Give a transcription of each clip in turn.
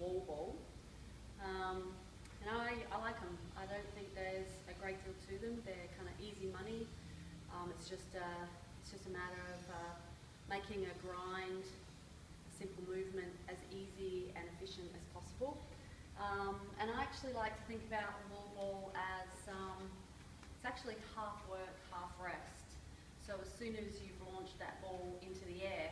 Wallball. And I like them. I don't think there's a great deal to them. They're kind of easy money. It's just a matter of making a grind, a simple movement, as easy and efficient as possible. And I actually like to think about the Wallball as it's actually half work, half rest. So as soon as you've launched that ball into the air,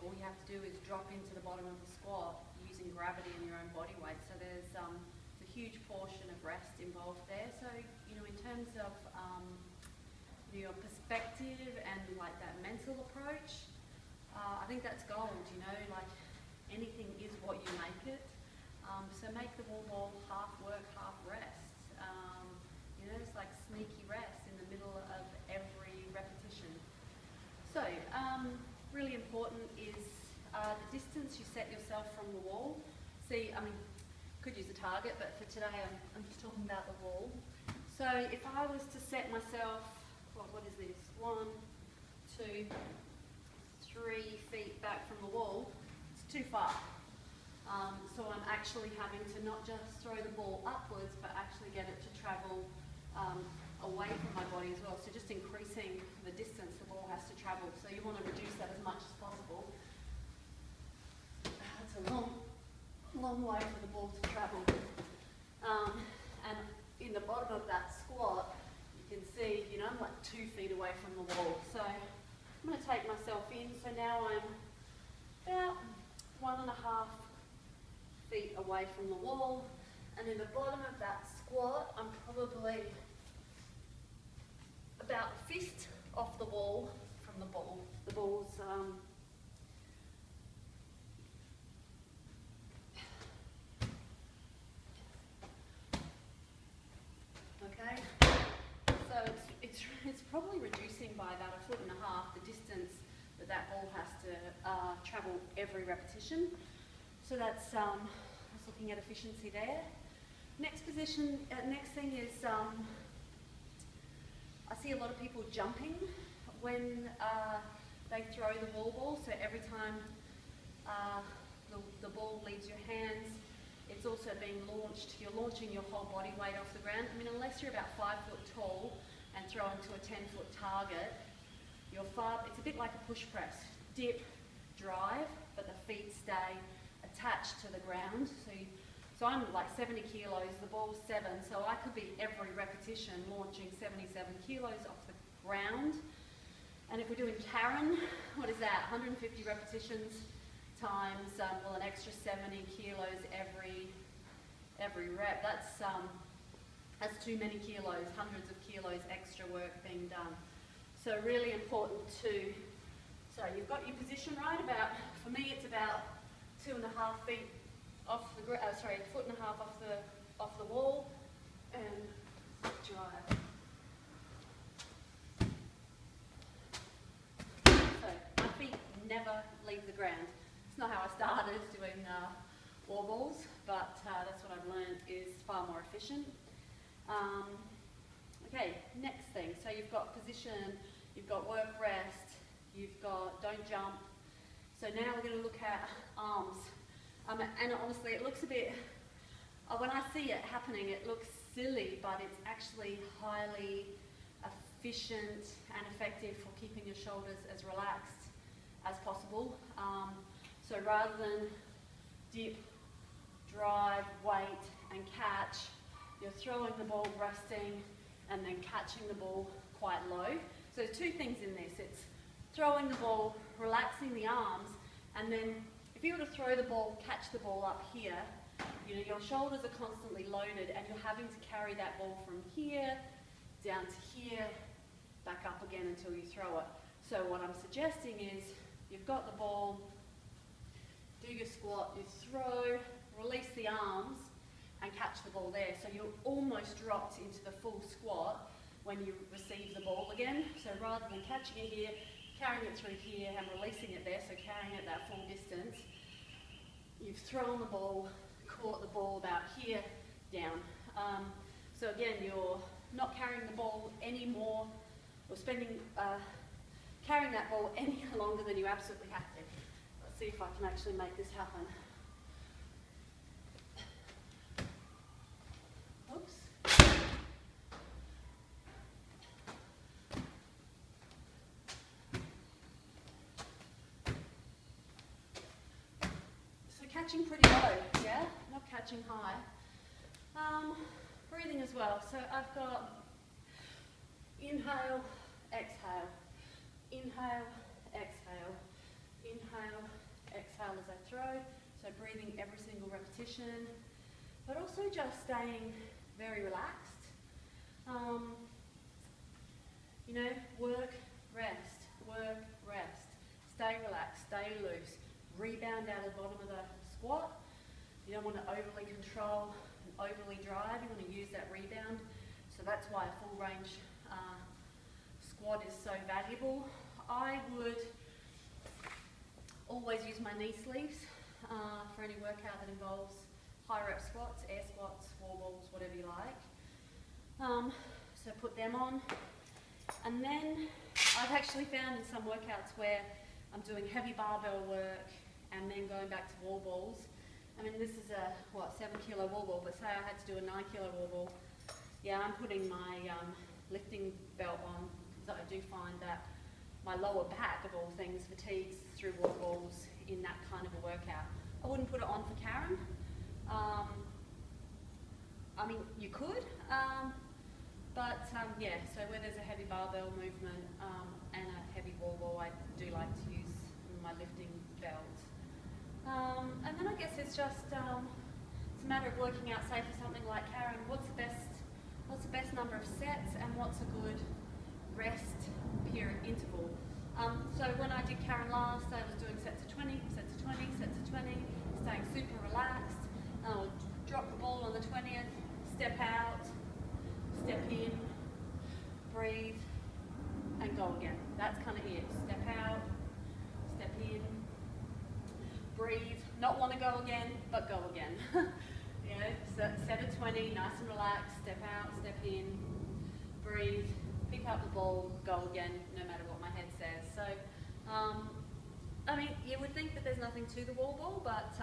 all you have to do is drop into the bottom of the squat using gravity and your own body weight. So there's a huge portion of rest involved there. So, you know, in terms of your perspective and like that mental approach, I think that's gold, you know, like anything is what you make it. So make the Wallball half work, half rest. You know, it's like sneaky rest in the middle of every repetition. So, really important is the distance you set yourself from the wall. See, I mean, could use a target, but for today I'm just talking about the wall. So if I was to set myself, what is this? 1, 2, 3 feet back from the wall, it's too far. So I'm actually having to not just throw the ball upwards, but actually get it to travel away from my body as well. So just increasing the distance the ball has to travel. So you want to reduce that as much as possible. That's a long way for the ball to travel. And in the bottom of that squat, you can see, you know, I'm like 2 feet away from the wall. So I'm going to take myself in. So now I'm about 1.5 feet away from the wall. And in the bottom of that squat, I'm probably about a fist off the wall from the ball. The ball's okay. So it's probably reducing by about 1.5 feet the distance that ball has to travel every repetition. So that's looking at efficiency there. Next position, next thing is I see a lot of people jumping when they throw the Wallball. So every time the ball leaves your hands, it's also being launched. You're launching your whole body weight off the ground. I mean, unless you're about 5 foot tall and throwing to a 10-foot target, it's a bit like a push press. Dip, drive, but the feet stay attached to the ground. So I'm like 70 kilos, the ball's 7, so I could be every repetition launching 77 kilos off the ground. And if we're doing Karen, what is that? 150 repetitions times, well, an extra 70 kilos every rep. That's too many kilos, hundreds of kilos extra work being done. So really important to, so you've got your position right about, for me it's about 2.5 feet off the 1.5 foot off the wall, and drive. So my feet never leave the ground. It's not how I started doing Wallballs, but that's what I've learned is far more efficient. Okay, next thing. So you've got position, you've got work rest, you've got don't jump. So now we're going to look at arms. And honestly, it looks a bit, when I see it happening, it looks silly, but it's actually highly efficient and effective for keeping your shoulders as relaxed as possible. So rather than dip, drive, wait, and catch, you're throwing the ball resting and then catching the ball quite low. So there's 2 things in this. It's throwing the ball, relaxing the arms, and then if you were to throw the ball, catch the ball up here, you know, your shoulders are constantly loaded and you're having to carry that ball from here down to here, back up again until you throw it. So what I'm suggesting is you've got the ball, do your squat, you throw, release the arms and catch the ball there. So you're almost dropped into the full squat when you receive the ball again. So rather than catching it here, carrying it through here and releasing it there, so carrying it that full distance, you've thrown the ball, caught the ball about here, down. So again, you're not carrying the ball anymore, or carrying that ball any longer than you absolutely have to. Let's see if I can actually make this happen. catching pretty low, yeah? Not catching high. Breathing as well. So I've got inhale, exhale, inhale, exhale, inhale, exhale as I throw. So breathing every single repetition, but also just staying very relaxed. You know, work, rest, stay relaxed, stay loose, rebound out of the bottom of the squat. You don't want to overly control and overly drive, you want to use that rebound. So that's why a full range squat is so valuable. I would always use my knee sleeves for any workout that involves high rep squats, air squats, wall balls, whatever you like. So put them on. And then I've actually found in some workouts where I'm doing heavy barbell work and then going back to wall balls. I mean, this is a, 7 kilo wall ball, but say I had to do a 9 kilo wall ball. Yeah, I'm putting my lifting belt on because I do find that my lower back, of all things, fatigues through wall balls in that kind of a workout. I wouldn't put it on for Karen. I mean, you could, but yeah, so where there's a heavy barbell movement and a heavy wall ball, I do like to use my lifting belt. And then I guess it's just it's a matter of working out, say for something like Karen, what's the best number of sets and what's a good rest period interval. So when I did Karen last, I was doing sets of 20, sets of 20, sets of 20, staying super relaxed. I would drop the ball on the 20th, step out, step in, breathe, and go again. That's kind of it. Step out, step in, breathe, not want to go again, but go again. You know, so set of 20, nice and relaxed, step out, step in, breathe, pick up the ball, go again, no matter what my head says. So, I mean, you would think that there's nothing to the wall ball, but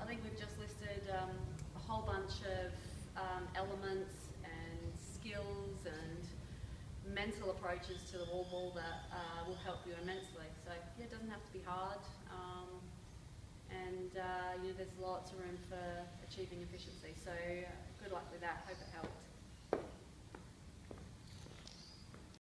I think we've just listed a whole bunch of elements and skills and mental approaches to the wall ball that will help you immensely. So yeah, it doesn't have to be hard, and you know, there's lots of room for achieving efficiency. So good luck with that. Hope it helped.